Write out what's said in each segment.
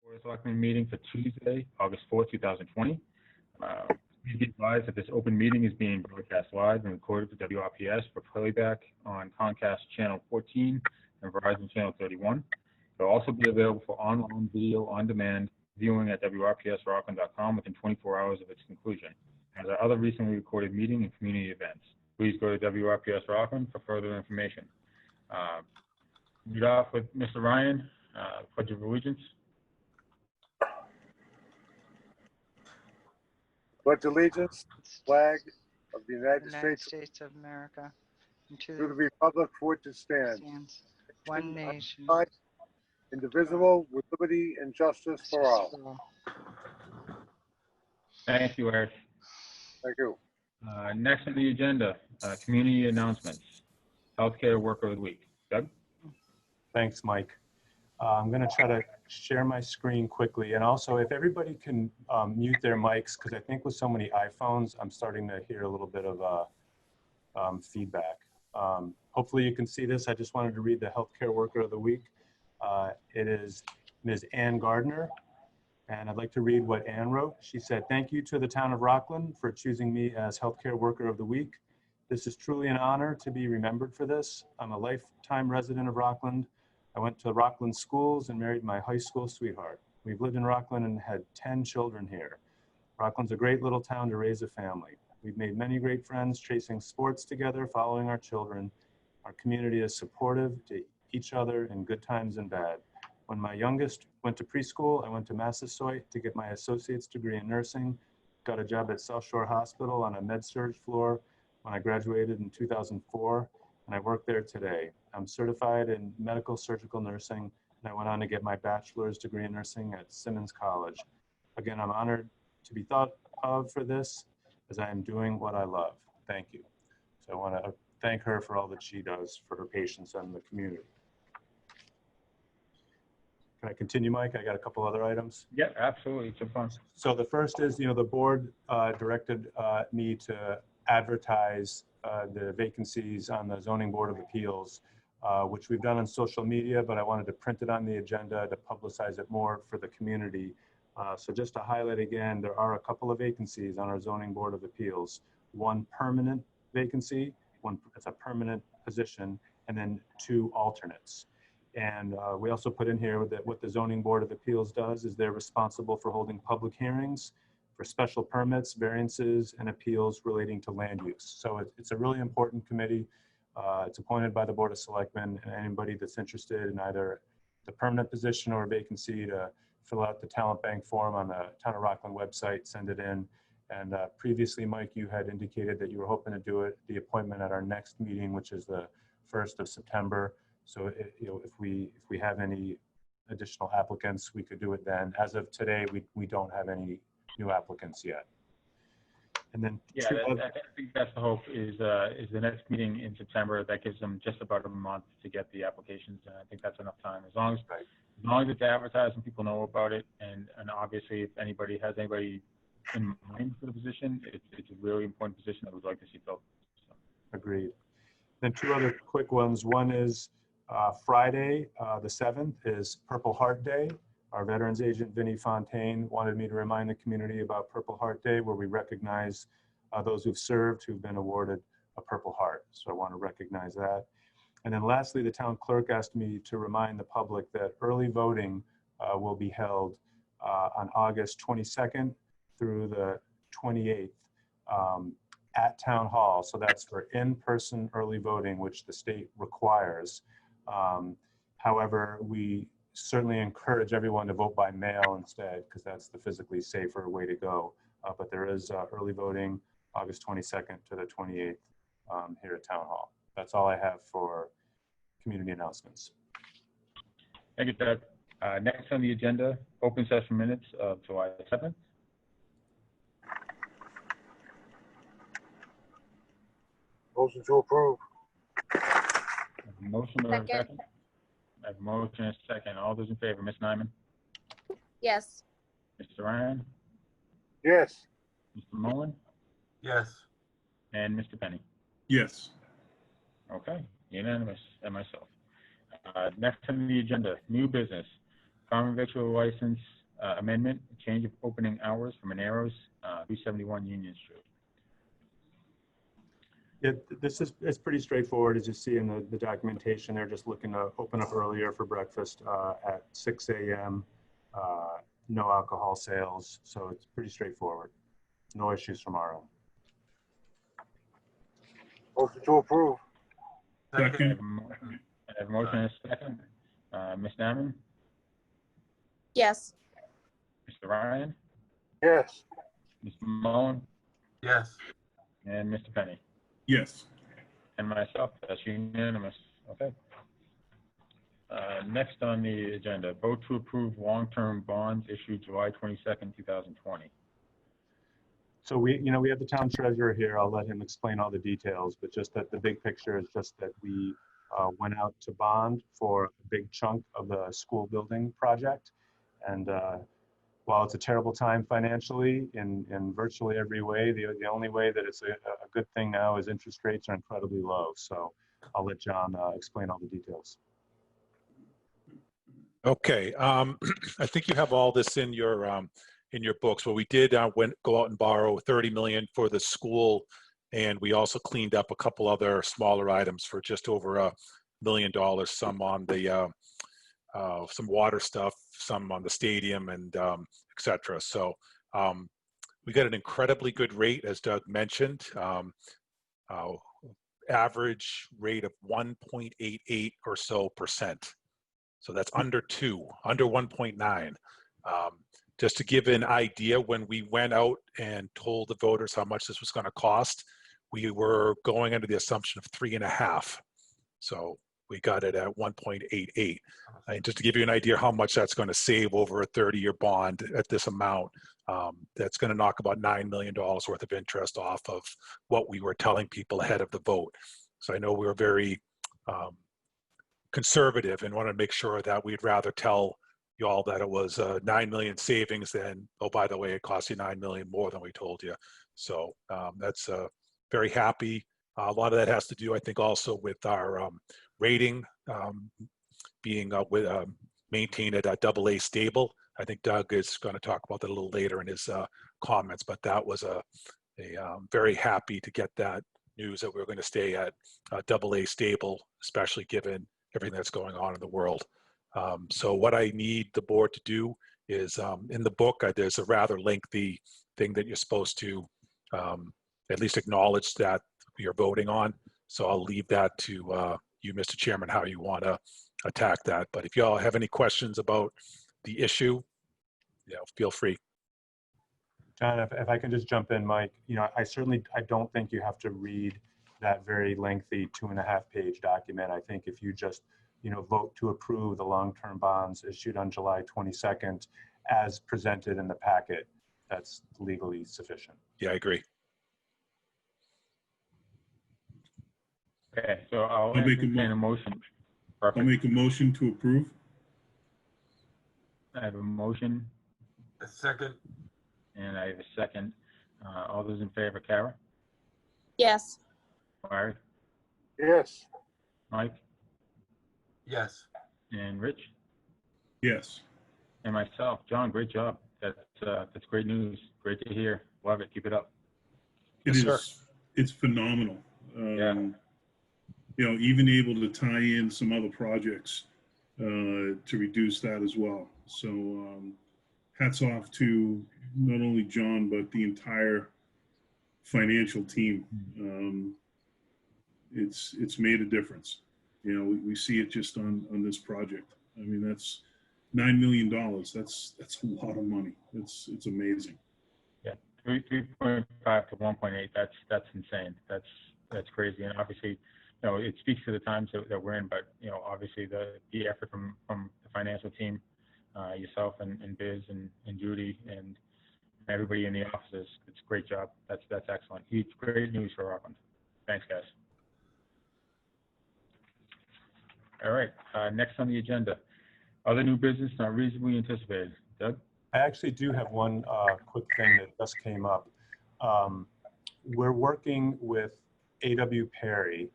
Board of Selectmen meeting for Tuesday, August 4th, 2020. Please be advised that this open meeting is being broadcast live and recorded for WRPS for playback on Comcast Channel 14 and Verizon Channel 31. It will also be available for online video on demand viewing at WRPSRockland.com within 24 hours of its conclusion, as are other recently recorded meeting and community events. Please go to WRPS Rockland for further information. Lead off with Mr. Ryan, Pledge of Allegiance. Pledge allegiance, flag of the United States of America, and to the republic for which it stands, one nation, indivisible, with liberty and justice for all. Thank you, Eric. Thank you. Next on the agenda, community announcements. Healthcare Worker of the Week. Doug? Thanks, Mike. I'm going to try to share my screen quickly. And also, if everybody can mute their mics, because I think with so many iPhones, I'm starting to hear a little bit of feedback. Hopefully you can see this. I just wanted to read the Healthcare Worker of the Week. It is Ms. Ann Gardner. And I'd like to read what Ann wrote. She said, "Thank you to the town of Rockland for choosing me as Healthcare Worker of the Week. This is truly an honor to be remembered for this. I'm a lifetime resident of Rockland. I went to Rockland schools and married my high school sweetheart. We've lived in Rockland and had 10 children here. Rockland's a great little town to raise a family. We've made many great friends chasing sports together, following our children. Our community is supportive to each other in good times and bad. When my youngest went to preschool, I went to Massasoit to get my associate's degree in nursing, got a job at South Shore Hospital on a med-surg floor when I graduated in 2004, and I work there today. I'm certified in medical surgical nursing, and I went on to get my bachelor's degree in nursing at Simmons College. Again, I'm honored to be thought of for this, as I am doing what I love. Thank you." So I want to thank her for all that she does for her patients and the community. Can I continue, Mike? I got a couple other items. Yeah, absolutely. Jump on. So the first is, the board directed me to advertise the vacancies on the Zoning Board of Appeals, which we've done on social media, but I wanted to print it on the agenda to publicize it more for the community. So just to highlight again, there are a couple of vacancies on our Zoning Board of Appeals. One permanent vacancy, it's a permanent position, and then 2 alternates. And we also put in here that what the Zoning Board of Appeals does is they're responsible for holding public hearings for special permits, variances, and appeals relating to land use. So it's a really important committee. It's appointed by the Board of Selectmen, and anybody that's interested in either the permanent position or vacancy to fill out the talent bank form on the Town of Rockland website, send it in. And previously, Mike, you had indicated that you were hoping to do the appointment at our next meeting, which is the 1st of September. So if we have any additional applicants, we could do it then. As of today, we don't have any new applicants yet. And then I think that's the hope is the next meeting in September. That gives them just about a month to get the applications, and I think that's enough time. As long as it's advertised and people know about it, and obviously if anybody has anybody in mind for the position, it's a really important position that we'd like to see filled. So. Agreed. Then 2 other quick ones. One is Friday, the 7th is Purple Heart Day. Our veterans agent, Vinnie Fontaine, wanted me to remind the community about Purple Heart Day, where we recognize those who've served, who've been awarded a Purple Heart. So I want to recognize that. And then lastly, the town clerk asked me to remind the public that early voting will be held on August 22nd through the 28th at Town Hall. So that's for in-person early voting, which the state requires. However, we certainly encourage everyone to vote by mail instead, because that's the physically safer way to go. But there is early voting August 22nd to the 28th here at Town Hall. That's all I have for community announcements. Thank you, Doug. Next on the agenda, open session minutes of July 7th. Motion to approve. Motion or second? I have a motion and a second. All those in favor, Ms. Nyman? Yes. Mr. Ryan? Yes. Mr. Mullen? Yes. And Mr. Penny? Yes. Okay, unanimous, and myself. Next on the agenda, new business, common victual license amendment, change of opening hours for Monero's, 371 Union Street. Yeah, it's pretty straightforward, as you see in the documentation. They're just looking to open up earlier for breakfast at 6 a.m. No alcohol sales, so it's pretty straightforward. No issues from our end. Motion to approve. I have Second. a motion and a second. Ms. Naman, Yes. Mr. Ryan, Yes. Mr. Mullen, Yes. and Mr. Penny. Yes. And myself, that's unanimous. Okay. Next on the agenda, vote to approve long-term bonds issued July 22nd, 2020. So we have the town treasurer here. I'll let him explain all the details, but just that the big picture is just that we went out to bond for a big chunk of the school building project. And while it's a terrible time financially in virtually every way, the only way that it's a good thing now is interest rates are incredibly low. So I'll let John explain all the details. Okay, I think you have all this in your books. What we did go out and borrow $30 million for the school, and we also cleaned up a couple other smaller items for just over $1 million. Some on the some water stuff, some on the stadium, and etc. So we got an incredibly good rate, as Doug mentioned. Average rate of 1.88 or so percent. So that's under 2, under 1.9. Just to give an idea, when we went out and told the voters how much this was going to cost, we were going under the assumption of 3.5. So we got it at 1.88. And just to give you an idea how much that's going to save over a 30-year bond at this amount, that's going to knock about $9 million worth of interest off of what we were telling people ahead of the vote. So I know we were very conservative and wanted to make sure that we'd rather tell you all that it was 9 million savings than, oh, by the way, it cost you 9 million more than we told you. So that's very happy. A lot of that has to do, I think, also with our rating being maintained at AA stable. I think Doug is going to talk about that a little later in his comments, but that was a very happy to get that news that we're going to stay at AA stable, especially given everything that's going on in the world. So what I need the board to do is, in the book, there's a rather lengthy thing that you're supposed to at least acknowledge that you're voting on. So I'll leave that to you, Mr. Chairman, how you want to attack that. But if y'all have any questions about the issue, feel free. John, if I can just jump in, Mike, I don't think you have to read that very lengthy 2.5-page document. I think if you just, vote to approve the long-term bonds issued on July 22nd as presented in the packet, that's legally sufficient. Yeah, I agree. Okay, so I'll make entertain a motion. I'll Perfect. make a motion to approve. I have a motion A second. and I have a second. All those in favor, Kara? Yes. Larry? Yes. Mike? Yes. And Rich? Yes. And myself. John, great job. That's great news. Great to hear. Love it. Keep it up. It Yes, is. sir. It's phenomenal. Even able to tie in some other projects to reduce that as well. So hats off to not only John, but the entire financial team. It's made a difference. We see it just on this project. I mean, that's $9 million. That's a lot of money. It's amazing. Yeah, 3.5 to 1.8. That's insane. That's crazy. And obviously, it speaks to the times that we're in. But obviously the effort from the financial team, yourself and Biz and Judy and everybody in the offices. It's a great job. That's excellent. Huge, great news for Rockland. Thanks, guys. All right. Next on the agenda, other new business not reasonably anticipated. Doug? I actually do have one quick thing that just came up. We're working with A.W. Perry,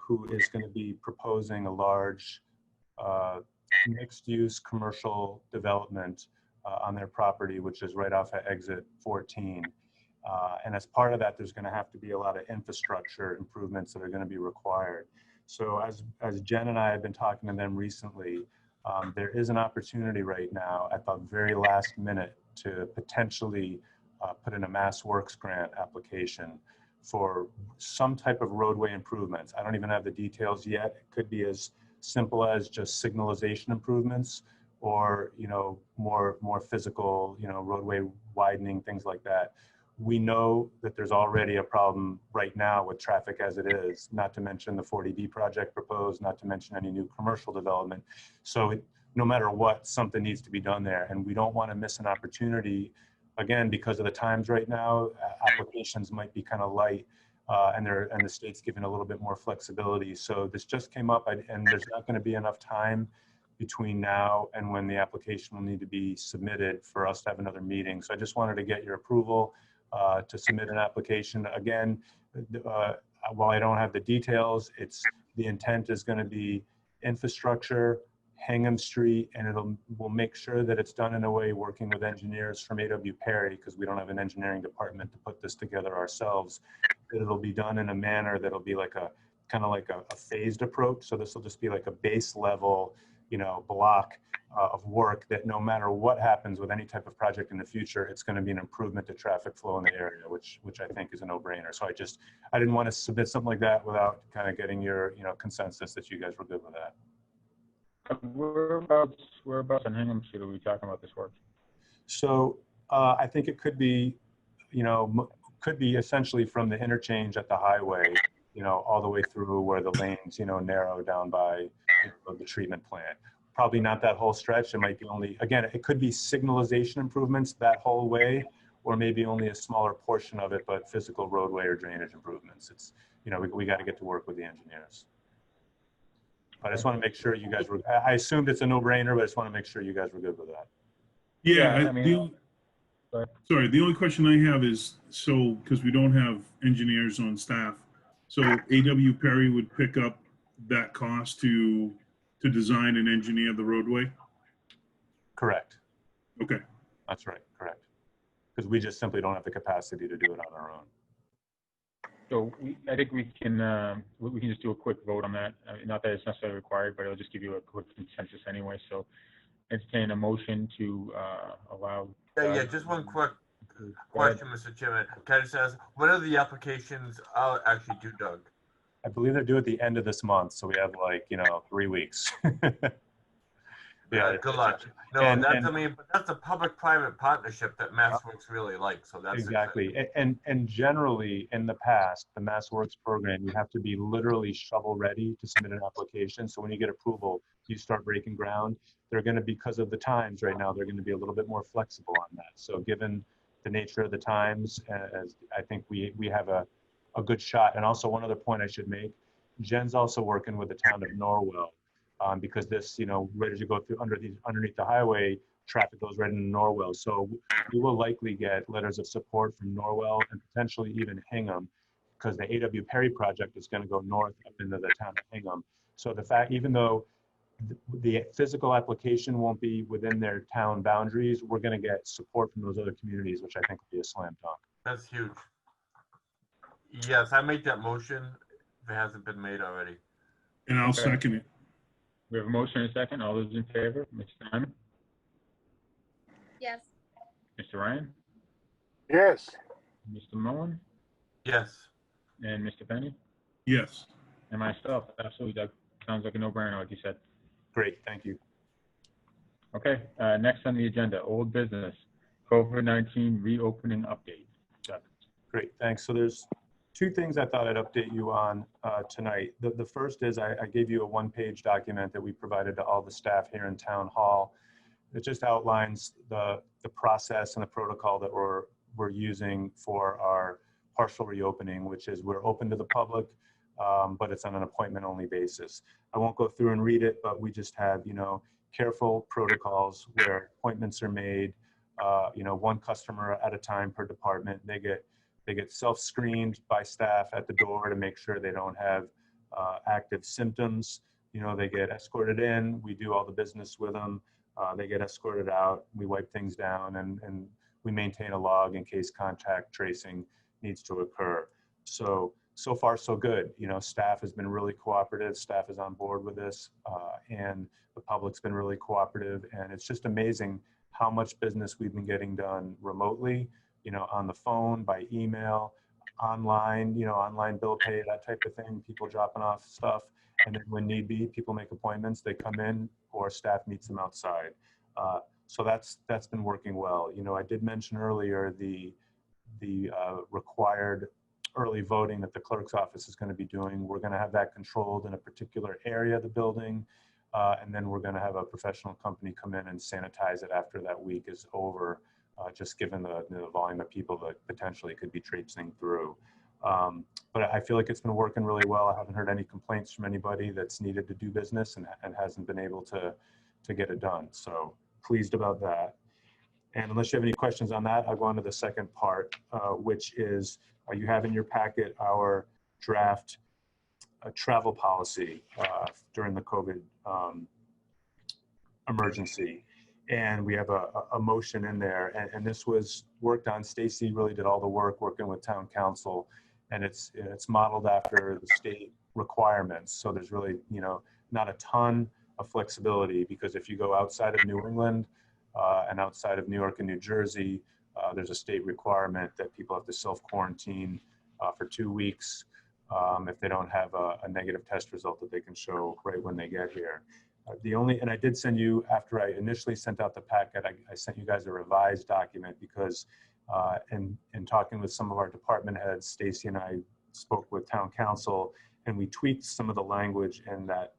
who is going to be proposing a large mixed-use commercial development on their property, which is right off at exit 14. And as part of that, there's going to have to be a lot of infrastructure improvements that are going to be required. So as Jen and I have been talking to them recently, there is an opportunity right now at the very last minute to potentially put in a Mass Works grant application for some type of roadway improvements. I don't even have the details yet. It could be as simple as just signalization improvements, or more physical, roadway widening, things like that. We know that there's already a problem right now with traffic as it is, not to mention the 40B project proposed, not to mention any new commercial development. So no matter what, something needs to be done there, and we don't want to miss an opportunity. Again, because of the times right now, applications might be kind of light, and the state's giving a little bit more flexibility. So this just came up, and there's not going to be enough time between now and when the application will need to be submitted for us to have another meeting. So I just wanted to get your approval to submit an application. Again, while I don't have the details, the intent is going to be infrastructure, Hingham Street, and we'll make sure that it's done in a way working with engineers from A.W. Perry, because we don't have an engineering department to put this together ourselves. That it'll be done in a manner that'll be like a kind of like a phased approach. So this will just be like a base level, block of work that no matter what happens with any type of project in the future, it's going to be an improvement to traffic flow in the area, which I think is a no-brainer. So I didn't want to submit something like that without kind of getting your consensus that you guys were good with that. Whereabouts on Hingham Street are we talking about this work? So I think it could be, could be essentially from the interchange at the highway, all the way through where the lanes, narrow down by the treatment plant. Probably not that whole stretch. It might be only, again, it could be signalization improvements that whole way, or maybe only a smaller portion of it, but physical roadway or drainage improvements. It's, we got to get to work with the engineers. But I just want to make sure you guys were, I assumed it's a no-brainer, but I just want to make sure you guys were good with that. Yeah, I mean, sorry, the only question I have is, so, because we don't have engineers on staff, so A.W. Perry would pick up that cost to design and engineer the roadway? Correct. Okay. That's right, correct. Because we just simply don't have the capacity to do it on our own. So I think we can just do a quick vote on that. Not that it's necessarily required, but it'll just give you a quick consensus anyway. So entertain a motion to allow. Yeah, just one quick question, Mr. Chairman. Can I just ask, when are the applications actually due, Doug? I believe they're due at the end of this month, so we have 3 weeks. Yeah, good luck. No, I mean, but that's a public-private partnership that MassWorks really likes, so that's exactly. And generally, in the past, the MassWorks program, you have to be literally shovel-ready to submit an application. So when you get approval, you start breaking ground. They're going to, because of the times right now, they're going to be a little bit more flexible on that. So given the nature of the times, as I think we have a good shot. And also one other point I should make, Jen's also working with the town of Norwell, because this, right as you go through underneath the highway, traffic goes right into Norwell. So we will likely get letters of support from Norwell and potentially even Hingham, because the A.W. Perry project is going to go north up into the town of Hingham. So the fact, even though the physical application won't be within their town boundaries, we're going to get support from those other communities, which I think will be a slam dunk. That's huge. Yes, I make that motion if it hasn't been made already. And I'll second it. We have a motion and a second. All those in favor? Mr. Simon? Yes. Mr. Ryan? Yes. Mr. Mullen? Yes. And Mr. Penny? Yes. And myself, absolutely, Doug. Sounds like a no-brainer, like you said. Great, thank you. Okay, next on the agenda, old business, COVID-19 reopening update. Doug. Great, thanks. So there's two things I thought I'd update you on tonight. The first is I gave you a one-page document that we provided to all the staff here in Town Hall. It just outlines the process and the protocol that we're using for our partial reopening, which is we're open to the public, but it's on an appointment-only basis. I won't go through and read it, but we just have, careful protocols where appointments are made, one customer at a time per department. They get self-screened by staff at the door to make sure they don't have active symptoms. They get escorted in. We do all the business with them. They get escorted out, we wipe things down, and we maintain a log in case contact tracing needs to occur. So far so good. You know, staff has been really cooperative, staff is on board with this, and the public's been really cooperative, and it's just amazing how much business we've been getting done remotely, you know, on the phone, by email, online, you know, online bill pay, that type of thing, people dropping off stuff. And then when need be, people make appointments, they come in, or staff meets them outside. So that's been working well. You know, I did mention earlier the required early voting that the clerk's office is going to be doing. We're going to have that controlled in a particular area of the building. And then we're going to have a professional company come in and sanitize it after that week is over, just given the volume of people that potentially could be traipsing through. But I feel like it's been working really well. I haven't heard any complaints from anybody that's needed to do business and hasn't been able to get it done. So pleased about that. And unless you have any questions on that, I'll go on to the second part, which is you have in your packet our draft travel policy during the COVID emergency. And we have a motion in there, and this was worked on. Stacy really did all the work working with town council, and it's modeled after the state requirements. So there's really, you know, not a ton of flexibility, because if you go outside of New England and outside of New York and New Jersey, there's a state requirement that people have to self-quarantine for 2 weeks if they don't have a negative test result that they can show right when they get here. And I did send you, after I initially sent out the packet, I sent you guys a revised document, because in talking with some of our department heads, Stacy and I spoke with town council, and we tweaked some of the language in that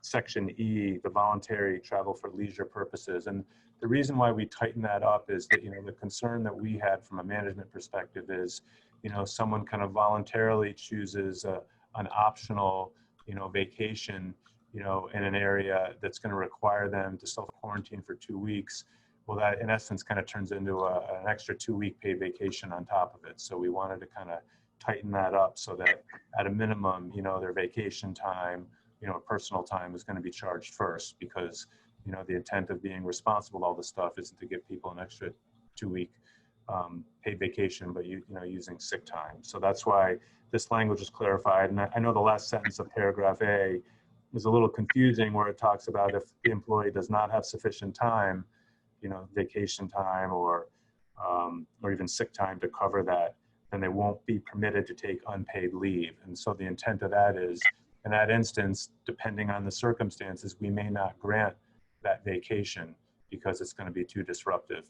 section E, the voluntary travel for leisure purposes. And the reason why we tighten that up is that, you know, the concern that we had from a management perspective is, you know, someone kind of voluntarily chooses an optional, you know, vacation, you know, in an area that's going to require them to self-quarantine for 2 weeks. Well, that in essence kind of turns into an extra 2-week paid vacation on top of it. So we wanted to kind of tighten that up so that at a minimum, you know, their vacation time, you know, personal time is going to be charged first, because, you know, the intent of being responsible with all this stuff isn't to give people an extra 2-week paid vacation, but you know, using sick time. So that's why this language is clarified. And I know the last sentence of paragraph A is a little confusing, where it talks about if the employee does not have sufficient time, you know, vacation time or even sick time to cover that, then they won't be permitted to take unpaid leave. And so the intent of that is, in that instance, depending on the circumstances, we may not grant that vacation because it's going to be too disruptive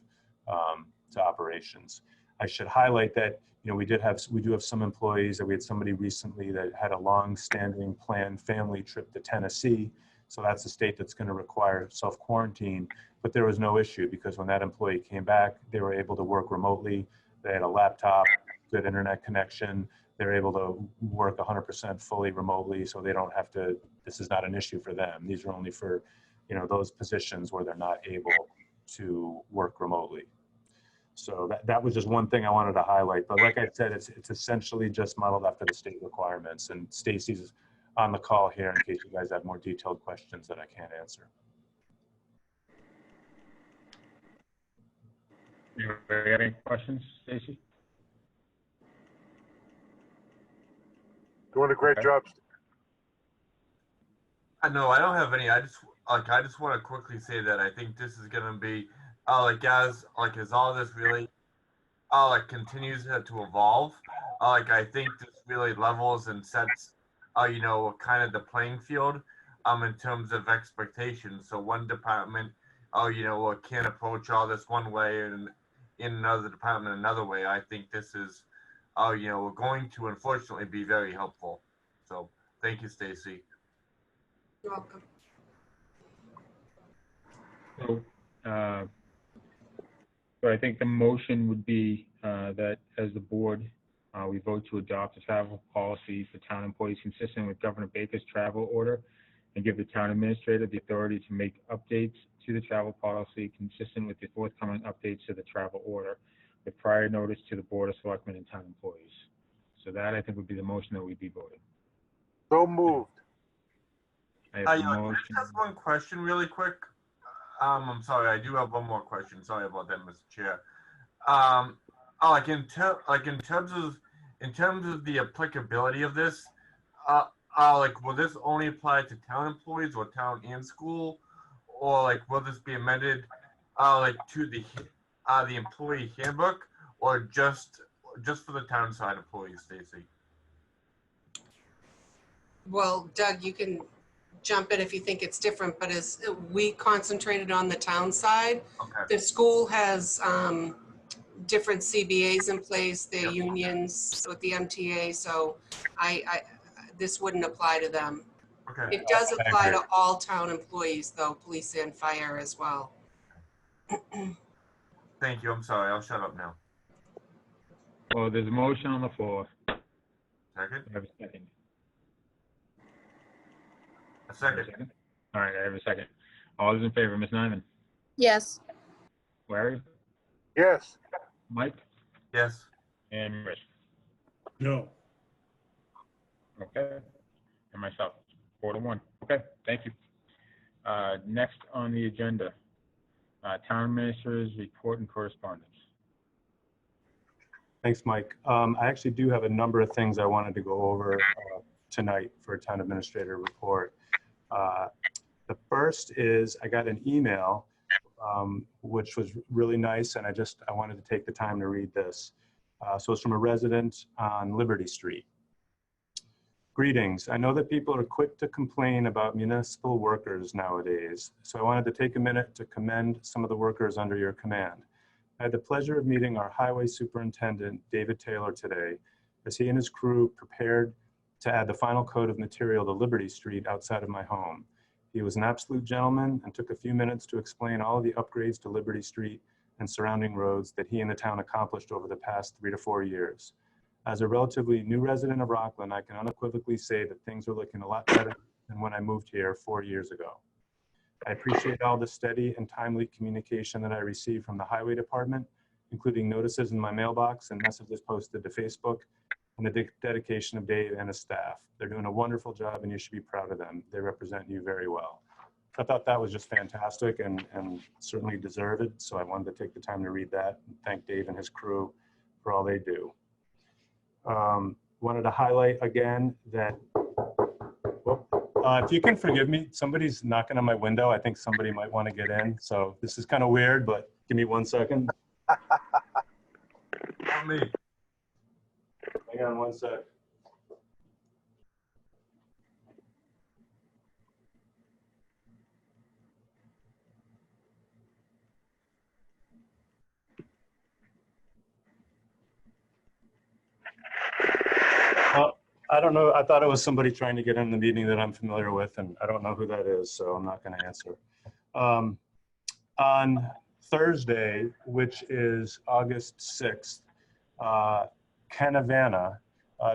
to operations. I should highlight that, you know, we do have some employees, that we had somebody recently that had a long-standing planned family trip to Tennessee. So that's a state that's going to require self-quarantine, but there was no issue, because when that employee came back, they were able to work remotely. They had a laptop, good internet connection. They're able to work 100% fully remotely, so they don't have to, this is not an issue for them. These are only for, you know, those positions where they're not able to work remotely. So that was just one thing I wanted to highlight. But like I said, it's essentially just modeled after the state requirements. And Stacy's on the call here in case you guys have more detailed questions that I can't answer. Anybody have any questions, Stacy? Doing a great Okay. job. No, I don't have any. I just want to quickly say that I think this is gonna be as all this really continues to evolve. I think this really levels and sets you know, kind of the playing field in terms of expectations. So one department you know, can't approach all this one way, and in another department another way. I think this is you know, going to unfortunately be very helpful. So thank you, Stacy. You're welcome. So I think the motion would be that as the board, we vote to adopt a travel policy for town employees consistent with Governor Baker's travel order, and give the town administrator the authority to make updates to the travel policy consistent with the forthcoming updates to the travel order, with prior notice to the Board of Selectmen and town employees. So that, I think, would be the motion that we'd be voting. So moved. I have a Can I motion. just ask one question really quick? I'm sorry, I do have one more question. Sorry about that, Mr. Chair. Like in terms of the applicability of this, like will this only apply to town employees or town and school, or like will this be amended, like to the employee handbook, or just for the town side employees, Stacy? Well, Doug, you can jump in if you think it's different, but as we concentrated on the town side, Okay. the school has different CBAs in place, their Yep. unions with the MTA, so this wouldn't apply to them. Okay. It does I apply agree. to all town employees, though, police and fire as well. Thank you. I'm sorry. I'll shut up now. Well, there's a motion on the floor. Second. I have a second. A second. All right, I have a second. All those in favor, Ms. Nyman? Yes. Larry? Yes. Mike? Yes. And Rich? No. Okay. And myself, 4-1. Okay, thank you. Next on the agenda, Town Administrator's report and correspondence. Thanks, Mike. I actually do have a number of things I wanted to go over tonight for a town administrator report. The first is I got an email, which was really nice, and I wanted to take the time to read this. So it's from a resident on Liberty Street. Greetings. I know that people are quick to complain about municipal workers nowadays, so I wanted to take a minute to commend some of the workers under your command. I had the pleasure of meeting our highway superintendent, David Taylor, today, as he and his crew prepared to add the final coat of material to Liberty Street outside of my home. He was an absolute gentleman and took a few minutes to explain all of the upgrades to Liberty Street and surrounding roads that he and the town accomplished over the past 3 to 4 years. As a relatively new resident of Rockland, I can unequivocally say that things are looking a lot better than when I moved here 4 years ago. I appreciate all the steady and timely communication that I received from the highway department, including notices in my mailbox and messages posted to Facebook, and the dedication of Dave and his staff. They're doing a wonderful job and you should be proud of them. They represent you very well. I thought that was just fantastic and certainly deserved, so I wanted to take the time to read that and thank Dave and his crew for all they do. Wanted to highlight again that, if you can forgive me, somebody's knocking on my window. I think somebody might want to get in. So this is kind of weird, but give me 1 second. Not me. Hang on 1 sec. I don't know. I thought it was somebody trying to get in the meeting that I'm familiar with, and I don't know who that is, so I'm not going to answer. On Thursday, which is August 6th, Canavana,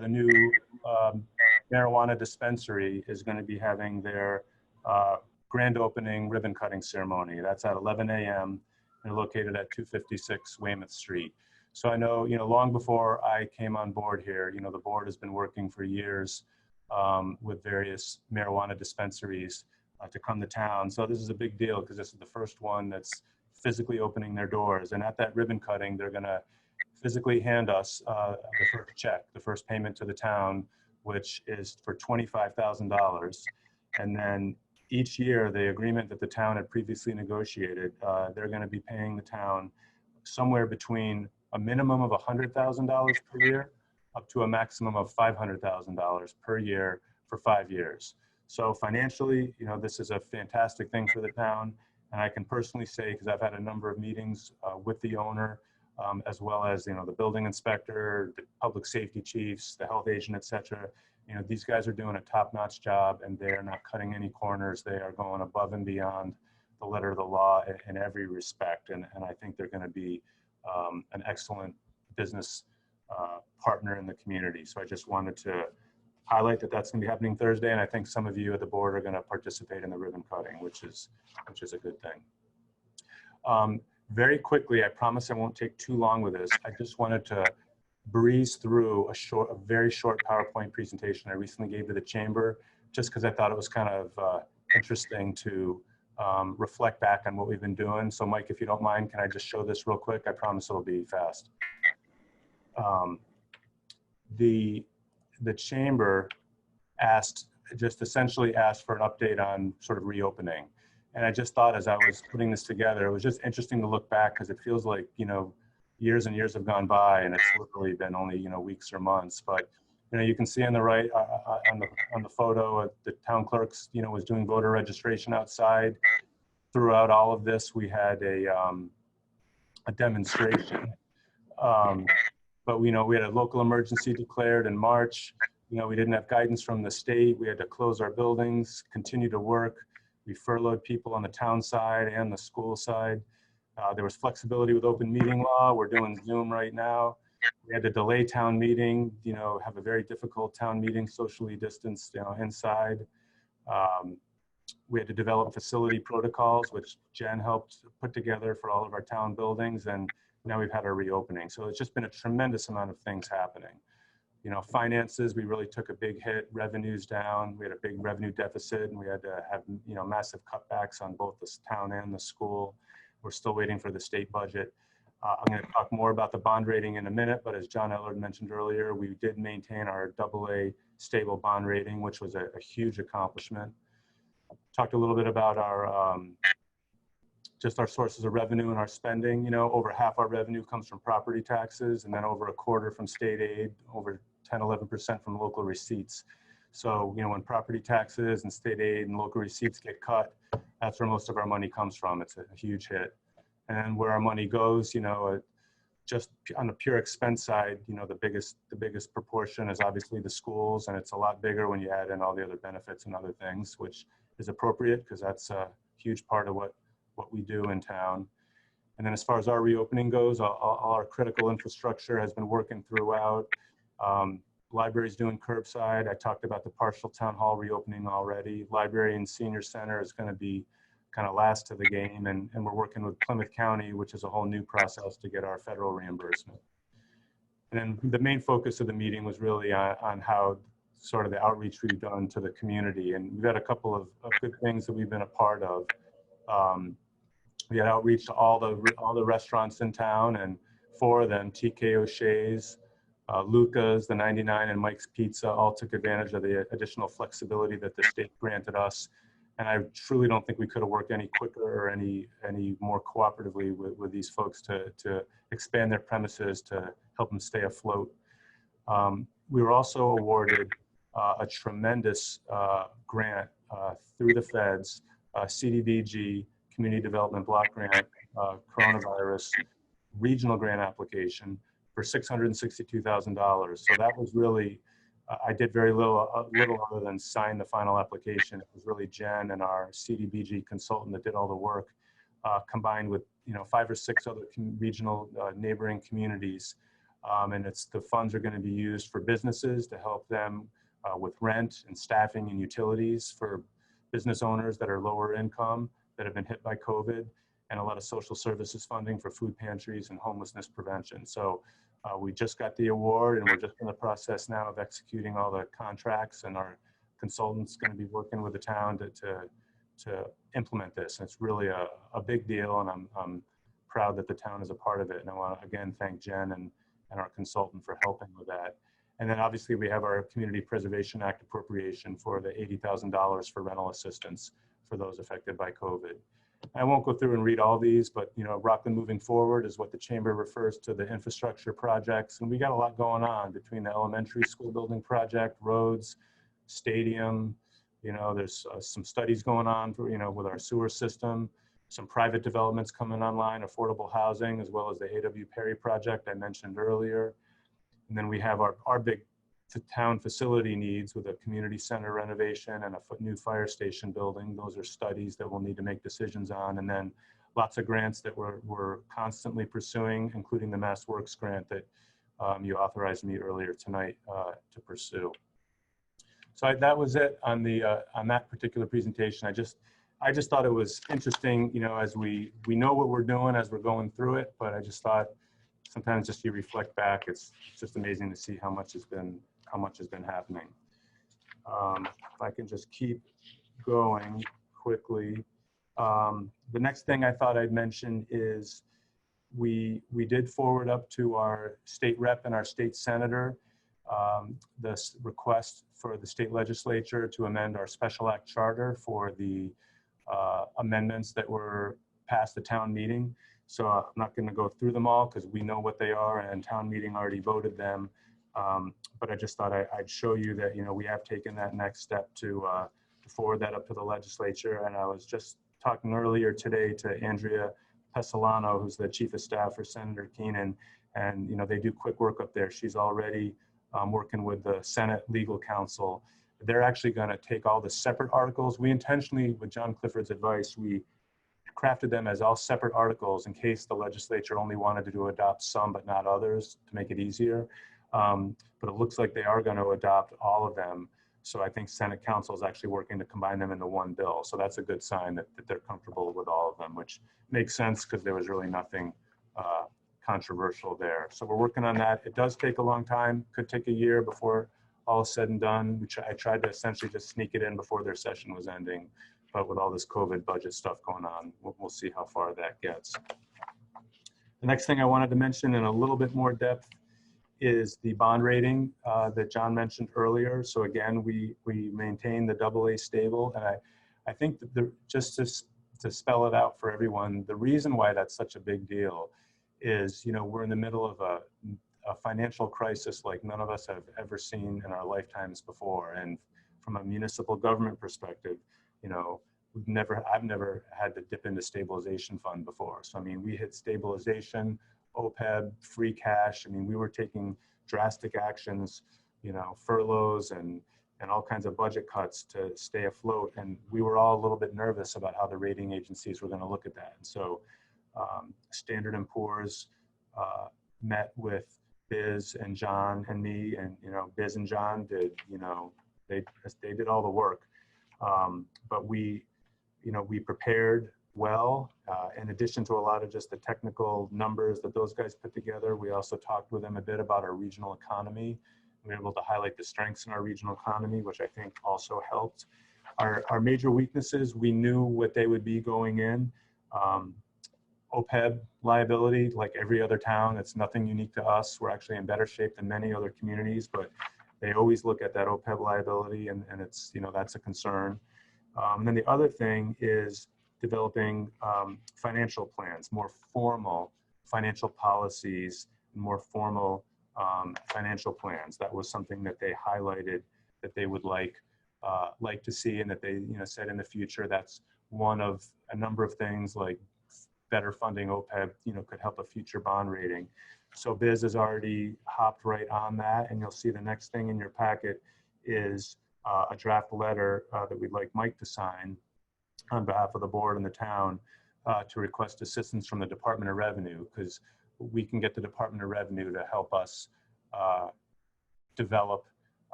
the new marijuana dispensary, is going to be having their grand opening ribbon cutting ceremony. That's at 11 a.m. They're located at 256 Weymouth Street. So I know, long before I came on board here, the board has been working for years with various marijuana dispensaries to come to town. So this is a big deal because this is the first one that's physically opening their doors. And at that ribbon cutting, they're going to physically hand us the first check, the first payment to the town, which is for $25,000. And then each year, the agreement that the town had previously negotiated, they're going to be paying the town somewhere between a minimum of $100,000 per year up to a maximum of $500,000 per year for 5 years. So financially, this is a fantastic thing for the town. And I can personally say, because I've had a number of meetings with the owner, as well as, the building inspector, the public safety chiefs, the health agent, et cetera. These guys are doing a top-notch job and they're not cutting any corners. They are going above and beyond the letter of the law in every respect. And I think they're going to be an excellent business partner in the community. So I just wanted to highlight that that's going to be happening Thursday. And I think some of you at the board are going to participate in the ribbon cutting, which is a good thing. Very quickly, I promise I won't take too long with this. I just wanted to breeze through a very short PowerPoint presentation I recently gave to the chamber, just because I thought it was kind of interesting to reflect back on what we've been doing. So Mike, if you don't mind, can I just show this real quick? I promise it'll be fast. The chamber essentially asked for an update on sort of reopening. And I just thought as I was putting this together, it was just interesting to look back because it feels like, years and years have gone by and it's literally been only, weeks or months. But, you can see on the right, on the photo, the town clerks, was doing voter registration outside. Throughout all of this, we had a demonstration. But we had a local emergency declared in March. We didn't have guidance from the state. We had to close our buildings, continue to work. We furloughed people on the town side and the school side. There was flexibility with open meeting law. We're doing Zoom right now. We had to delay town meeting, have a very difficult town meeting, socially distanced, inside. We had to develop facility protocols, which Jen helped put together for all of our town buildings. And now we've had our reopening. So it's just been a tremendous amount of things happening. Finances, we really took a big hit, revenues down. We had a big revenue deficit and we had to have, massive cutbacks on both the town and the school. We're still waiting for the state budget. I'm going to talk more about the bond rating in a minute, but as John Ellard mentioned earlier, we did maintain our AA stable bond rating, which was a huge accomplishment. Talked a little bit about our just our sources of revenue and our spending. Over half our revenue comes from property taxes, and then over a quarter from state aid, over 10–11% from local receipts. So, when property taxes and state aid and local receipts get cut, that's where most of our money comes from. It's a huge hit. And where our money goes, just on the pure expense side, the biggest proportion is obviously the schools, and it's a lot bigger when you add in all the other benefits and other things, which is appropriate because that's a huge part of what we do in town. And then as far as our reopening goes, all our critical infrastructure has been working throughout. Library's doing curbside. I talked about the partial town hall reopening already. Library and senior center is going to be kind of last to the game, and we're working with Plymouth County, which is a whole new process to get our federal reimbursement. And then the main focus of the meeting was really on how sort of the outreach we've done to the community. And we've had a couple of good things that we've been a part of. We had outreach to all the restaurants in town, and 4 of them, TK O'Shea's, Luca's, the 99, and Mike's Pizza, all took advantage of the additional flexibility that the state granted us. And I truly don't think we could have worked any quicker or any more cooperatively with these folks to expand their premises to help them stay afloat. We were also awarded a tremendous grant through the feds, CDBG, Community Development Block Grant, coronavirus regional grant application for $662,000. So that was really, I did very little other than sign the final application. It was really Jen and our CDBG consultant that did all the work, combined with 5 or 6 other regional neighboring communities. And the funds are going to be used for businesses to help them with rent and staffing and utilities for business owners that are lower income that have been hit by COVID, and a lot of social services funding for food pantries and homelessness prevention. So we just got the award, and we're just in the process now of executing all the contracts, and our consultant's going to be working with the town to implement this. And it's really a big deal, and I'm proud that the town is a part of it. And I want to again thank Jen and our consultant for helping with that. And then obviously we have our Community Preservation Act appropriation for the $80,000 for rental assistance for those affected by COVID. I won't go through and read all these, but Rockland moving forward is what the chamber refers to the infrastructure projects. And we got a lot going on between the elementary school building project, roads, stadium. There's some studies going on for, with our sewer system, some private developments coming online, affordable housing, as well as the A.W. Perry project I mentioned earlier. And then we have our big town facility needs with a community center renovation and a new fire station building. Those are studies that we'll need to make decisions on. And then lots of grants that we're constantly pursuing, including the Mass Works grant that you authorized me earlier tonight to pursue. So that was it on that particular presentation. I just thought it was interesting, as we know what we're doing as we're going through it, but I just thought sometimes just you reflect back, it's just amazing to see how much has been happening. If I can just keep going quickly. The next thing I thought I'd mention is we did forward up to our state rep and our state senator this request for the state legislature to amend our special act charter for the amendments that were passed at town meeting. So I'm not going to go through them all because we know what they are and town meeting already voted them. But I just thought I'd show you that, you know, we have taken that next step to forward that up to the legislature. And I was just talking earlier today to Andrea Pesolano, who's the chief of staff for Senator Keenan, and you know they do quick work up there. She's already working with the Senate Legal Counsel. They're actually going to take all the separate articles. We intentionally, with John Clifford's advice, we crafted them as all separate articles in case the legislature only wanted to adopt some but not others to make it easier. But it looks like they are going to adopt all of them. So I think Senate Council is actually working to combine them into one bill. So that's a good sign that they're comfortable with all of them, which makes sense because there was really nothing controversial there. So we're working on that. It does take a long time, could take a year before all is said and done. I tried to essentially just sneak it in before their session was ending, but with all this COVID budget stuff going on, we'll see how far that gets. The next thing I wanted to mention in a little bit more depth is the bond rating that John mentioned earlier. So again, we maintain the AA stable. And I think that just to spell it out for everyone, the reason why that's such a big deal is, you know, we're in the middle of a financial crisis like none of us have ever seen in our lifetimes before. And from a municipal government perspective, you know, I've never had to dip into stabilization fund before. So, I mean, we hit stabilization, OPEB, free cash. I mean, we were taking drastic actions, you know, furloughs and all kinds of budget cuts to stay afloat. And we were all a little bit nervous about how the rating agencies were going to look at that. And so Standard & Poor's met with Biz and John and me, and, you know, Biz and John did, you know, they did all the work. But we prepared well. In addition to a lot of just the technical numbers that those guys put together, we also talked with them a bit about our regional economy. We were able to highlight the strengths in our regional economy, which I think also helped. Our major weaknesses, we knew what they would be going in. OPEB liability, like every other town, it's nothing unique to us. We're actually in better shape than many other communities, but they always look at that OPEB liability, and it's, you know, that's a concern. And then the other thing is developing financial plans, more formal financial policies, more formal financial plans. That was something that they highlighted that they would like to see, and that they, you know, said in the future that's one of a number of things, like better funding OPEB, you know, could help a future bond rating. So Biz has already hopped right on that, and you'll see the next thing in your packet is a draft letter that we'd like Mike to sign on behalf of the board and the town to request assistance from the Department of Revenue, because we can get the Department of Revenue to help us develop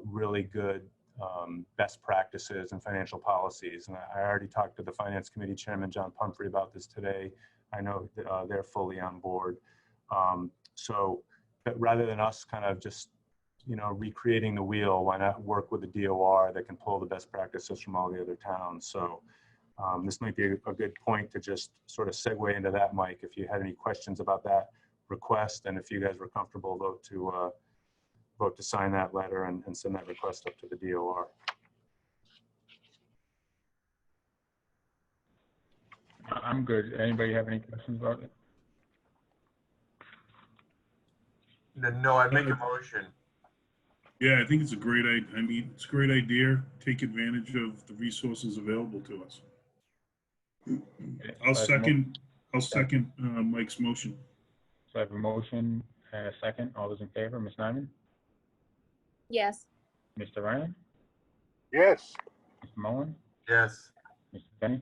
really good best practices and financial policies. And I already talked to the Finance Committee Chairman, John Pumphrey, about this today. I know that, they're fully on board. So but rather than us kind of just, you know, recreating the wheel, why not work with the DOR that can pull the best practices from all the other towns? So this might be a good point to just sort of segue into that, Mike, if you had any questions about that request, and if you guys were comfortable, vote to sign that letter and send that request up to the DOR. I'm good. Anybody have any questions about it? No, I make a motion. Yeah, I think it's a great idea. I mean, it's a great idea. Take advantage of the resources available to us. I'll second Mike's motion. So I have a motion and a second. All those in favor, Ms. Nyman, Yes. Mr. Ryan, Yes. Mr. Mullen, Yes. Mr. Benny,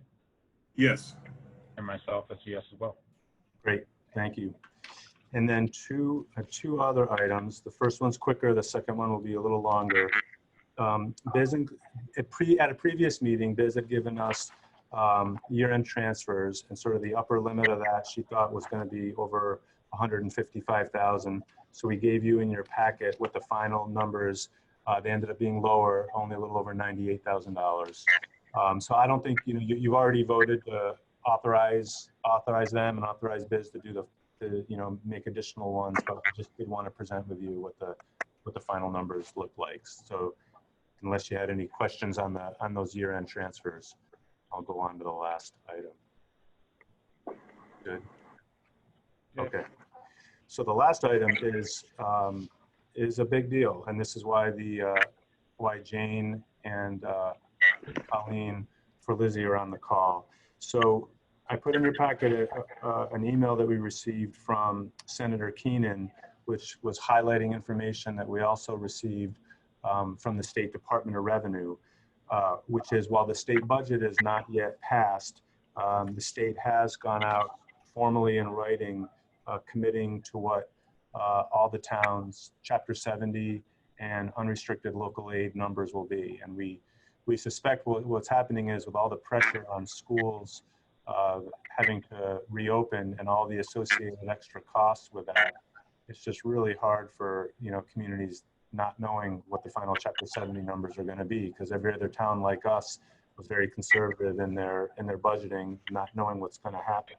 Yes. and myself as yes as well. Great, thank you. And then two other items. The first one's quicker, the second one will be a little longer. Biz, at a previous meeting, Biz had given us year-end transfers, and sort of the upper limit of that she thought was going to be over 155,000. So we gave you in your packet what the final numbers, they ended up being lower, only a little over $98,000. So I don't think, you've already voted to authorize them and authorize Biz to do make additional ones, but I just did want to present with you what the final numbers look like. So unless you had any questions on those year-end transfers, I'll go on to the last item. Good. Okay. So the last item is a big deal, and this is why why Jane and Colleen for Lizzie are on the call. So I put in your packet an email that we received from Senator Keenan, which was highlighting information that we also received from the State Department of Revenue, which is, while the state budget is not yet passed, the state has gone out formally in writing, committing to what all the towns, Chapter 70 and unrestricted local aid numbers will be. And we suspect what's happening is, with all the pressure on schools having to reopen and all the associated extra costs with that, it's just really hard for communities not knowing what the final Chapter 70 numbers are going to be, because every other town like us was very conservative in their budgeting, not knowing what's going to happen.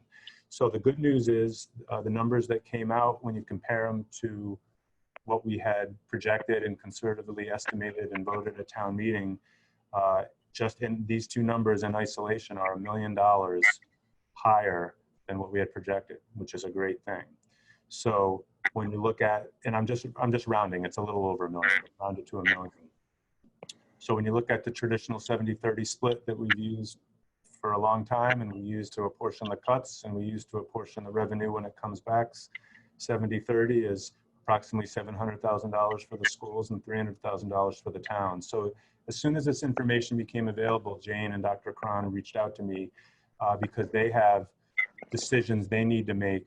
So the good news is the numbers that came out, when you compare them to what we had projected and conservatively estimated and voted at town meeting, just in these two numbers in isolation are $1 million higher than what we had projected, which is a great thing. So when you look at, and I'm just rounding, it's a little over $1 million, rounded to $1 million. So when you look at the traditional 70-30 split that we've used for a long time, and we use to apportion the cuts, and we use to apportion the revenue when it comes back, 70-30 is approximately $700,000 for the schools and $300,000 for the town. So as soon as this information became available, Jane and Dr. Cron reached out to me because they have decisions they need to make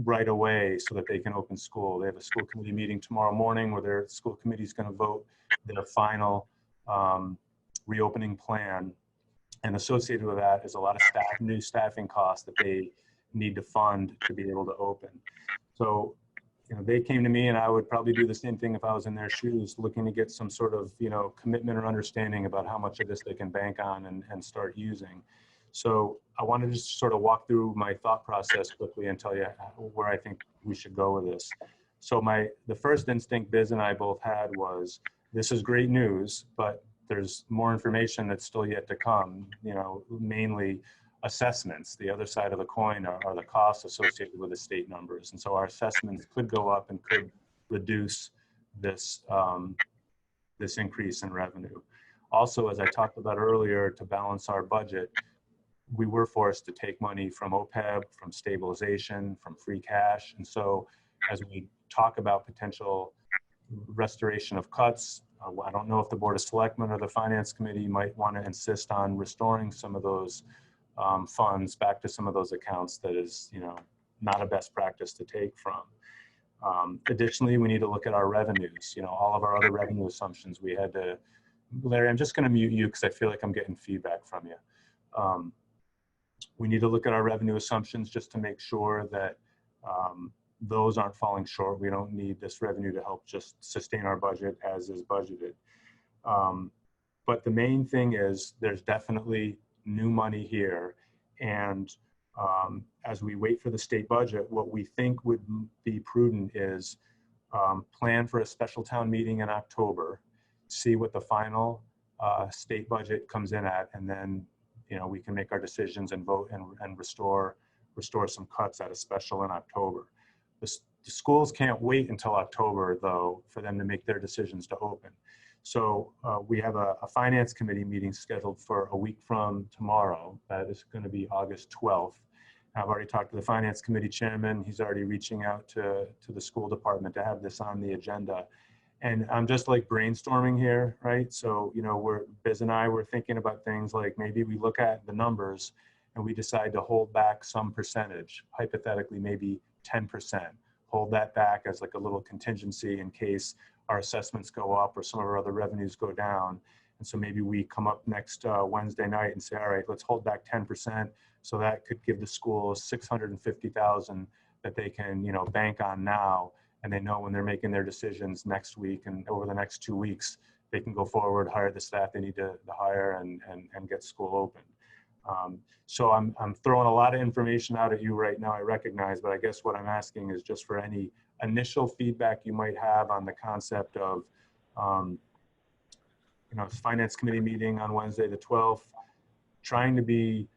right away so that they can open school. They have a school committee meeting tomorrow morning where their school committee is going to vote their final reopening plan. And associated with that is a lot of new staffing costs that they need to fund to be able to open. So, they came to me, and I would probably do the same thing if I was in their shoes, looking to get some sort of, commitment or understanding about how much of this they can bank on and start using. So I wanted to just sort of walk through my thought process quickly and tell you where I think we should go with this. So the first instinct Biz and I both had was, this is great news, but there's more information that's still yet to come, mainly assessments. The other side of the coin are the costs associated with the state numbers. And so our assessments could go up and could reduce this, this increase in revenue. Also, as I talked about earlier, to balance our budget, we were forced to take money from OPEB, from stabilization, from free cash. And so as we talk about potential restoration of cuts, I don't know if the Board of Selectmen or the Finance Committee might want to insist on restoring some of those funds back to some of those accounts. That is, not a best practice to take from. Additionally, we need to look at our revenues, all of our other revenue assumptions. We had to, Larry, I'm just going to mute you because I feel like I'm getting feedback from you. We need to look at our revenue assumptions just to make sure that those aren't falling short. We don't need this revenue to help just sustain our budget as is budgeted. But the main thing is, there's definitely new money here. And as we wait for the state budget, what we think would be prudent is plan for a special town meeting in October, see what the final state budget comes in at, and then we can make our decisions and vote and restore some cuts at a special in October. The schools can't wait until October, though, for them to make their decisions to open. So we have a finance committee meeting scheduled for a week from tomorrow. That is going to be August 12th. I've already talked to the finance committee chairman. He's already reaching out to the school department to have this on the agenda. And I'm just like brainstorming here, right? So, Biz and I were thinking about things like, maybe we look at the numbers and we decide to hold back some percentage, hypothetically, maybe 10%, hold that back as like a little contingency in case our assessments go up or some of our other revenues go down. And so maybe we come up next Wednesday night and say, all right, let's hold back 10%. So that could give the schools $650,000 that they can, bank on now. And they know when they're making their decisions next week and over the next 2 weeks, they can go forward, hire the staff they need to hire, and get school open. So I'm throwing a lot of information out at you right now, I recognize, but I guess what I'm asking is just for any initial feedback you might have on the concept of, Finance Committee meeting on Wednesday, the 12th, trying to be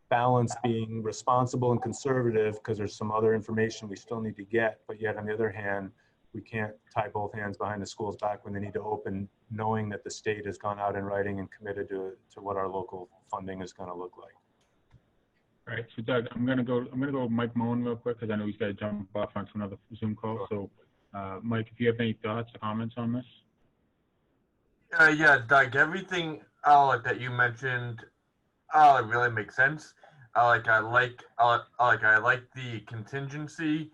balanced, being responsible and conservative, because there's some other information we still need to get, but yet on the other hand, we can't tie both hands behind the schools back when they need to open, knowing that the state has gone out in writing and committed to what our local funding is going to look like. All right, so Doug, I'm gonna go with Mike Moen real quick, because I know he's got to jump off onto another Zoom call. So, Mike, if you have any thoughts or comments on this? Yeah, Doug, everything that you mentioned really makes sense. I like the contingency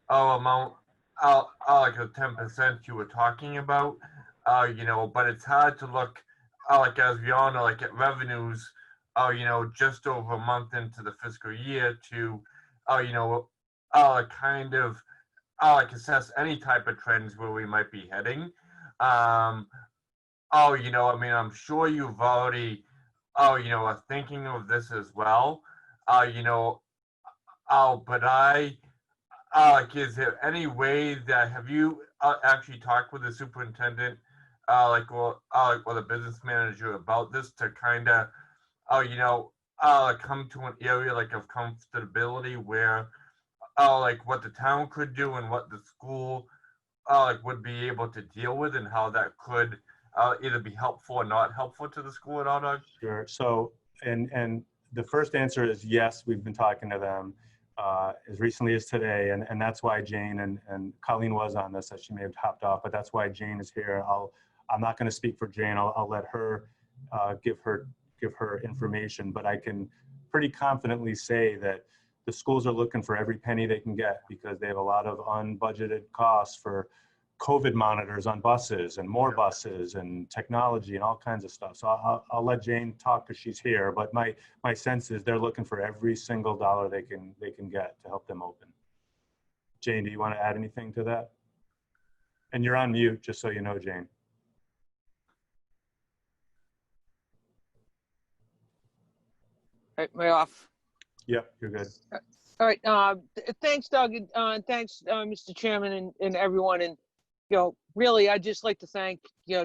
amount, like the 10% you were talking about. But it's hard to look, as we all know, at revenues, just over a month into the fiscal year to, kind of, assess any type of trends where we might be heading. I'm sure you've already, are thinking of this as well. But is there any way that, have you actually talked with the superintendent, or the business manager about this to kind of, come to an area of comfortability where, what the town could do and what the school, would be able to deal with, and how that could either be helpful or not helpful to the school at all, Doug? Sure. So, and the first answer is yes, we've been talking to them as recently as today, and that's why Jane and Colleen was on this, as she may have hopped off, but that's why Jane is here. I'm not going to speak for Jane. I'll let her give her information, but I can pretty confidently say that the schools are looking for every penny they can get, because they have a lot of unbudgeted costs for COVID monitors on buses and more buses and technology and all kinds of stuff. So I'll let Jane talk because she's here, but my sense is they're looking for every single dollar they can get to help them open. Jane, do you want to add anything to that? And you're on mute, just so you know, Jane. All right, am I off? Yep, you're good. All right. Thanks, Doug, and thanks, Mr. Chairman, and everyone. And really, I'd just like to thank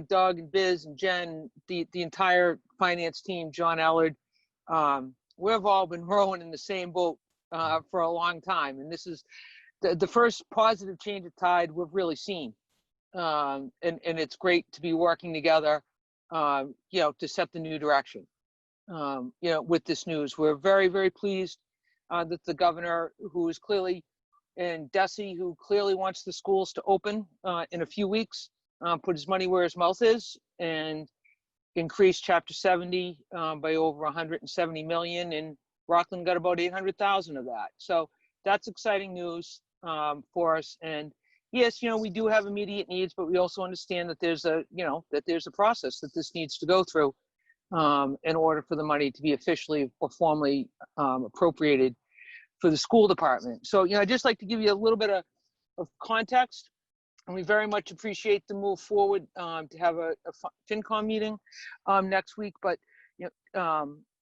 Doug and Biz and Jen, the entire finance team, John Ellard. We've all been rowing in the same boat for a long time, and this is the first positive change of tide we've really seen. And it's great to be working together, to set the new direction. With this news, we're very, very pleased that the governor, who is clearly, and Desi, who clearly wants the schools to open in a few weeks, put his money where his mouth is and increase Chapter 70 by over 170 million, and Rockland got about 800,000 of that. So that's exciting news for us. And yes, we do have immediate needs, but we also understand that there's a process that this needs to go through in order for the money to be officially or formally appropriated for the school department. So, I'd just like to give you a little bit of context, and we very much appreciate the move forward to have a FinCom meeting next week. But,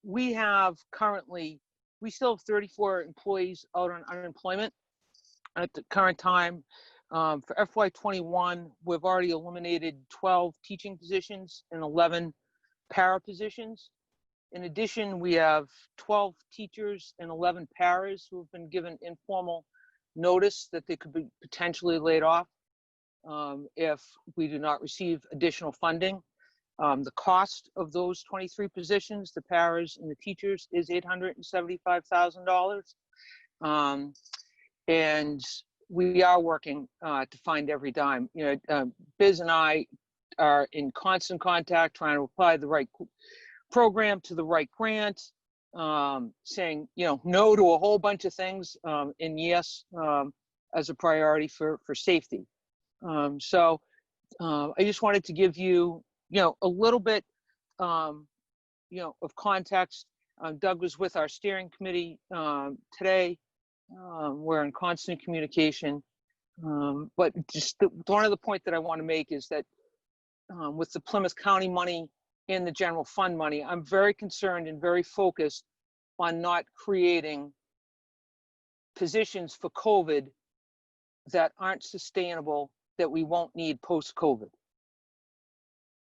we still have 34 employees out on unemployment at the current time. For FY21, we've already eliminated 12 teaching positions and 11 para positions. In addition, we have 12 teachers and 11 paras who have been given informal notice that they could be potentially laid off if we do not receive additional funding. The cost of those 23 positions, the paras and the teachers, is $875,000. And we are working to find every dime. Biz and I are in constant contact, trying to apply the right program to the right grant, saying no to a whole bunch of things, and yes as a priority for safety. So I just wanted to give you a little bit of context. Doug was with our steering committee today. We're in constant communication, but just one of the point that I want to make is that with the Plymouth County money and the general fund money, I'm very concerned and very focused on not creating positions for COVID that aren't sustainable, that we won't need post-COVID.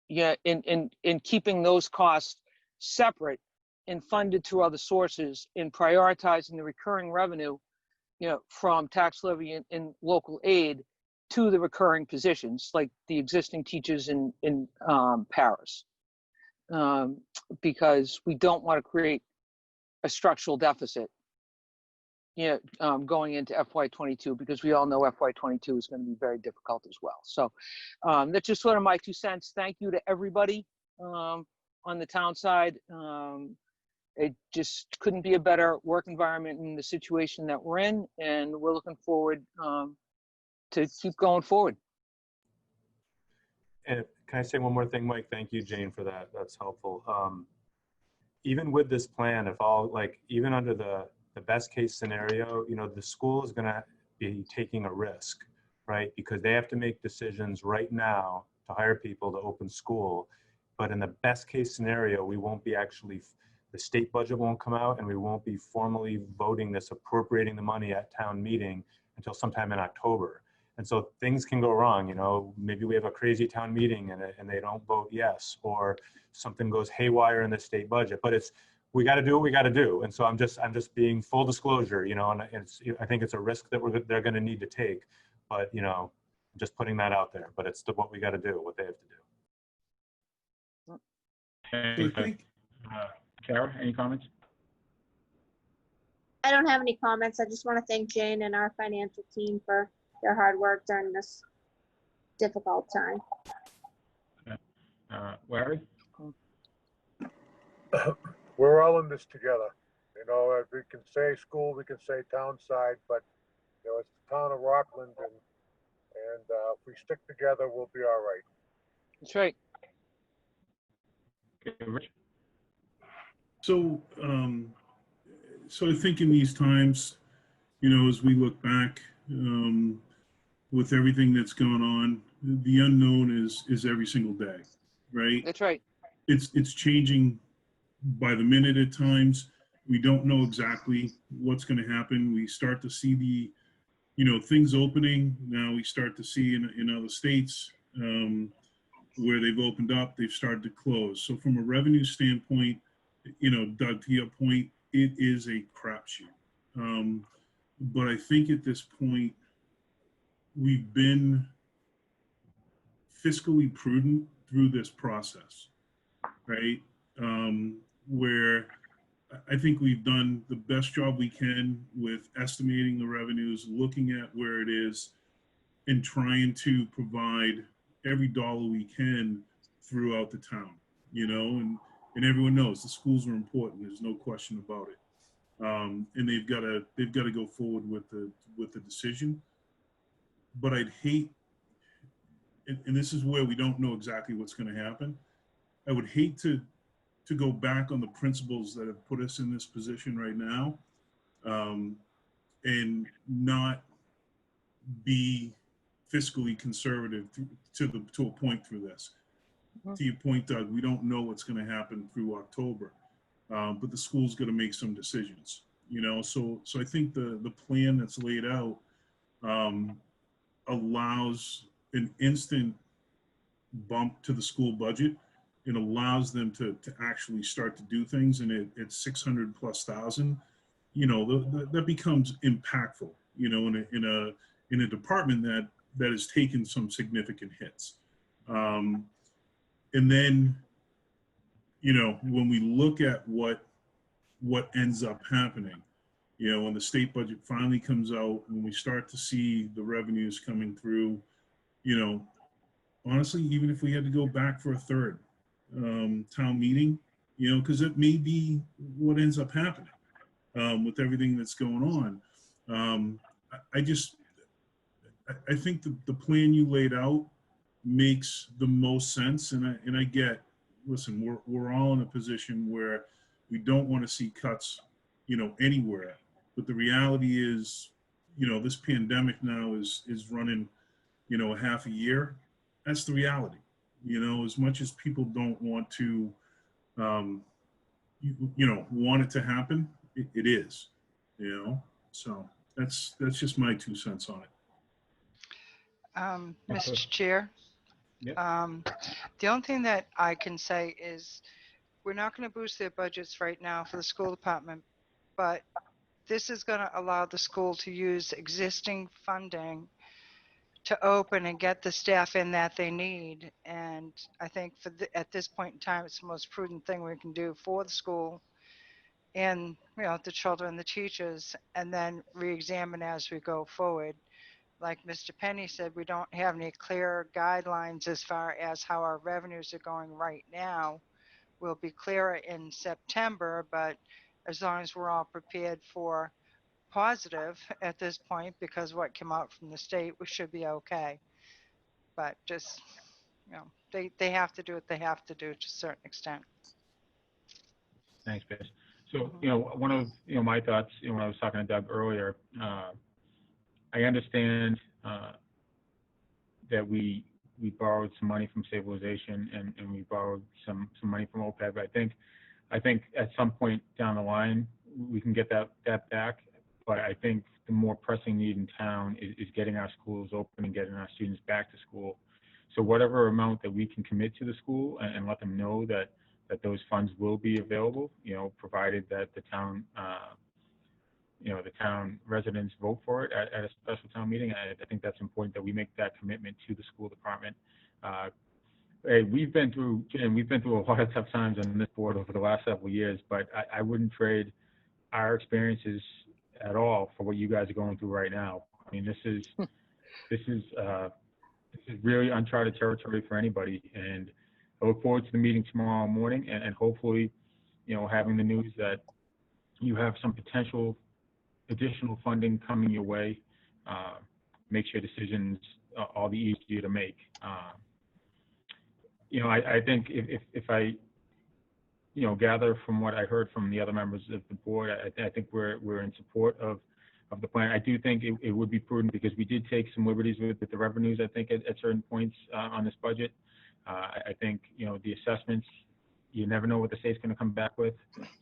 Yeah, in keeping those costs separate and funded through other sources, in prioritizing the recurring revenue, from tax levy and local aid to the recurring positions, like the existing teachers in Paris, because we don't want to create a structural deficit, going into FY22, because we all know FY22 is going to be very difficult as well. So that's just sort of my 2 cents. Thank you to everybody on the town side. It just couldn't be a better work environment in the situation that we're in, and we're looking forward to keep going forward. And can I say one more thing, Mike? Thank you, Jane, for that. That's helpful. Even with this plan, even under the best case scenario, the school is going to be taking a risk, right? Because they have to make decisions right now to hire people to open school. But in the best case scenario, we won't be the state budget won't come out, and we won't be formally voting this, appropriating the money at town meeting until sometime in October. And so things can go wrong, maybe we have a crazy town meeting and they don't vote yes, or something goes haywire in the state budget, but we got to do what we got to do. And so I'm just being full disclosure, and I think it's a risk that they're going to need to take, but just putting that out there, but it's what we got to do, what they have to do. So I think, Kara, any comments? I don't have any comments. I just want to thank Jane and our financial team for their hard work during this difficult time. Larry? We're all in this together. We can say school, we can say town side, but it's the town of Rockland, and if we stick together, we'll be all right. That's right. Okay, Rich? so I think in these times, as we look back, with everything that's going on, the unknown is every single day, right? That's right. It's changing by the minute at times. We don't know exactly what's going to happen. We start to see things opening. Now we start to see in other states where they've opened up, they've started to close. So from a revenue standpoint, Doug, to your point, it is a crapshoot. But I think at this point, we've been fiscally prudent through this process, right? Where I think we've done the best job we can with estimating the revenues, looking at where it is, and trying to provide every dollar we can throughout the town, and everyone knows the schools are important. There's no question about it. And they've got to go forward with the decision. But I'd hate, and this is where we don't know exactly what's going to happen. I would hate to go back on the principles that have put us in this position right now, and not be fiscally conservative to a point through this. To your point, Doug, we don't know what's going to happen through October, but the school's going to make some decisions. So I think the plan that's laid out allows an instant bump to the school budget. It allows them to actually start to do things, and it's 600 plus thousand. That becomes impactful. In a department that has taken some significant hits. And then, when we look at what ends up happening, when the state budget finally comes out, when we start to see the revenues coming through, honestly, even if we had to go back for a third town meeting, because it may be what ends up happening with everything that's going on. I think the plan you laid out makes the most sense, and I get. Listen, we're all in a position where we don't want to see cuts, anywhere. But the reality is, this pandemic now is running, a half a year. That's the reality. You know, as much as people don't want to, want it to happen, it is, you know? So that's just my 2 cents on it. Mr. Chair, Yep. the only thing that I can say is we're not going to boost their budgets right now for the school department, but this is going to allow the school to use existing funding to open and get the staff in that they need. And I think at this point in time, it's the most prudent thing we can do for the school and, the children, the teachers, and then re-examine as we go forward. Like Mr. Penny said, we don't have any clear guidelines as far as how our revenues are going right now. We'll be clearer in September, but as long as we're all prepared for positive at this point, because what came out from the state, we should be okay. But just, they have to do what they have to do to a certain extent. Thanks, Biz. So, one of, my thoughts, when I was talking to Doug earlier, I understand that we borrowed some money from stabilization and we borrowed some money from OPEB. I think at some point down the line, we can get that back. But I think the more pressing need in town is getting our schools open and getting our students back to school. So whatever amount that we can commit to the school and let them know that those funds will be available, provided that the town, the town residents vote for it at a special town meeting. I think that's important that we make that commitment to the school department. Hey, we've been through a lot of tough times on this board over the last several years, but I wouldn't trade our experiences at all for what you guys are going through right now. I mean, this is really uncharted territory for anybody, and I look forward to the meeting tomorrow morning and hopefully, having the news that you have some potential additional funding coming your way, makes your decisions all the easier to make. I think if I, gather from what I heard from the other members of the board, I think we're in support of the plan. I do think it would be prudent because we did take some liberties with the revenues, I think, at certain points on this budget. I think, the assessments, you never know what the state's going to come back with.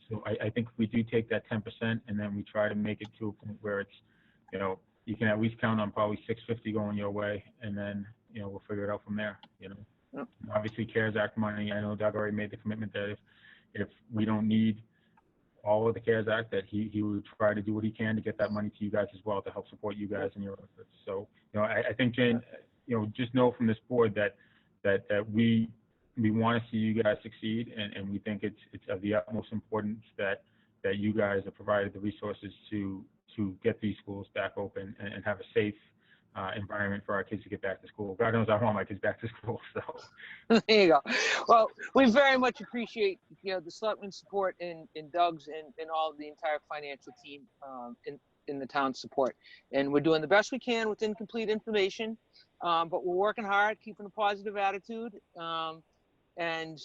So I think we do take that 10% and then we try to make it to a point where it's, you can at least count on probably $650 going your way, and then, we'll figure it out from there. Yep. Obviously CARES Act money, I know Doug already made the commitment that if we don't need all of the CARES Act, that he would try to do what he can to get that money to you guys as well to help support you guys in your efforts. So, I think, Jane, just know from this board that we want to see you guys succeed, and we think it's of the utmost importance that you guys are provided the resources to get these schools back open and have a safe environment for our kids to get back to school. God knows I want my kids back to school. So There you go. Well, we very much appreciate the selectmen's support and Doug's and all of the entire financial team in the town's support. And we're doing the best we can with incomplete information, but we're working hard, keeping a positive attitude, and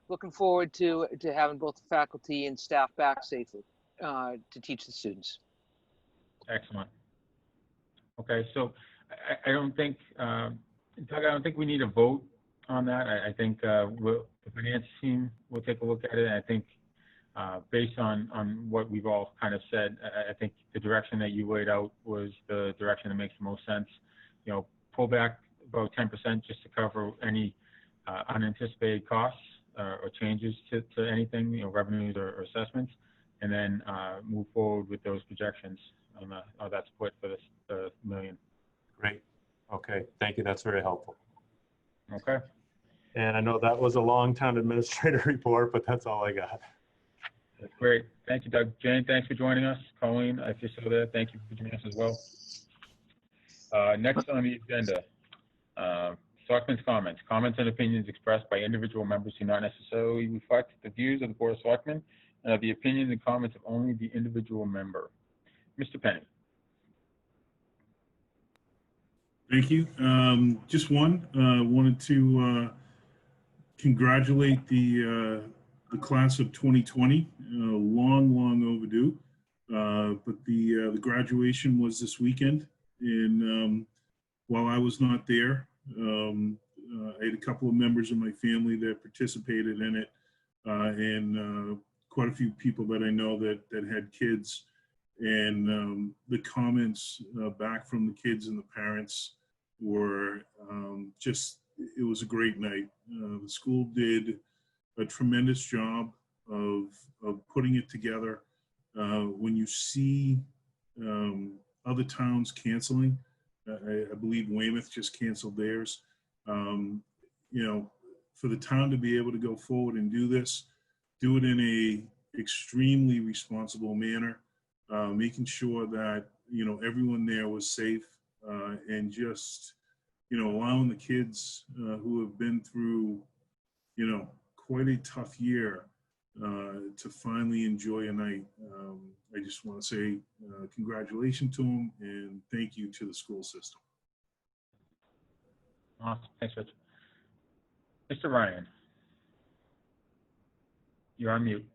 looking forward to having both the faculty and staff back safely to teach the students. Excellent. Okay, so I don't think, Doug, I don't think we need a vote on that. I think the finance team will take a look at it. And I think based on what we've all kind of said, I think the direction that you laid out was the direction that makes the most sense. Pull back about 10% just to cover any unanticipated costs or changes to anything, revenues or assessments, and then move forward with those projections on that split for this million. Great. Okay. Thank you. That's very helpful. Okay. And I know that was a long town administrator report, but that's all I got. That's great. Thank you, Doug. Jane, thanks for joining us. Colleen, if you're still there, thank you for joining us as well. Next on the agenda, Selectmen's comments. Comments and opinions expressed by individual members do not necessarily reflect the views of the Board of Selectmen and are the opinions and comments of only the individual member. Mr. Penny. Thank you. Just wanted to congratulate the class of 2020. Long overdue, but the graduation was this weekend, and while I was not there, I had a couple of members of my family that participated in it, and quite a few people that I know that had kids. And the comments back from the kids and the parents were just, it was a great night. The school did a tremendous job of putting it together. When you see other towns canceling, I believe Weymouth just canceled theirs. For the town to be able to go forward and do this, do it in a extremely responsible manner, making sure that, everyone there was safe, and just, allowing the kids who have been through, quite a tough year to finally enjoy a night. I just want to say congratulations to them and thank you to the school system. Awesome. Thanks, Rich. Mr. Ryan, you're on mute.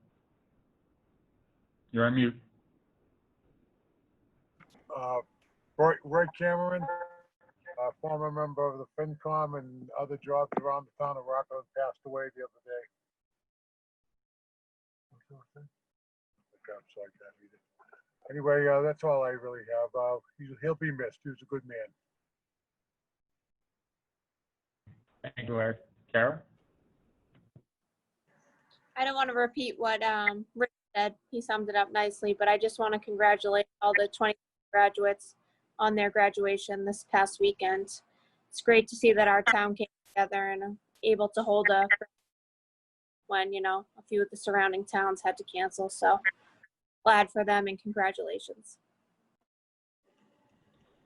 You're on mute. Roy Cameron, former member of the FinCom and other jobs around the town of Rockland, passed away the other day. Okay, I'm sorry, can't read it. Anyway, that's all I really have. He'll be missed. He was a good man. Thank you, Larry. Kara? I don't want to repeat what Rick said. He summed it up nicely, but I just want to congratulate all the 20 graduates on their graduation this past weekend. It's great to see that our town came together and able to hold a when, a few of the surrounding towns had to cancel. So glad for them and congratulations.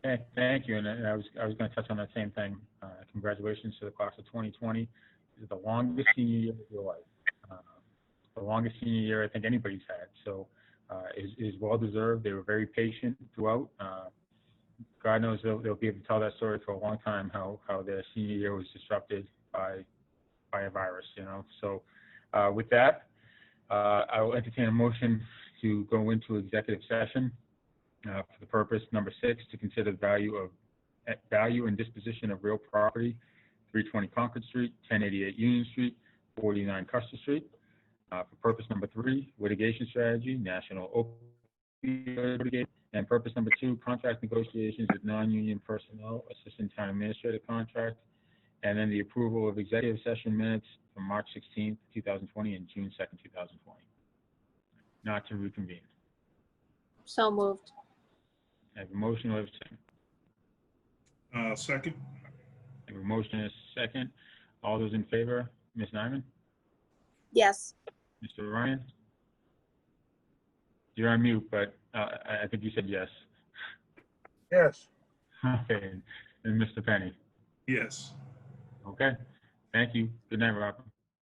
Okay, thank you. And I was going to touch on that same thing. Congratulations to the class of 2020. This is the longest senior year of your life. The longest senior year I think anybody's had. So is well deserved. They were very patient throughout. God knows they'll be able to tell that story for a long time, how their senior year was disrupted by a virus, So with that, I will entertain a motion to go into executive session for the purpose, number 6, to consider value and disposition of real property, 320 Concord Street, 1088 Union Street, 49 Custer Street. For purpose number 3, litigation strategy, national opioid litigation. And purpose number 2, contract negotiations with non-union personnel, assistant town administrator contract. And then the approval of executive session minutes from March 16th, 2020 and June 2nd, 2020. Not to reconvene. So moved. I have a motion. Do I have a second? Second. I have a motion and a second. All those in favor? Ms. Nyman? Yes. Mr. Ryan? You're on mute, but I think you said yes. Yes. Okay. And Mr. Penny? Yes. Okay. Thank you. Good night, Robin.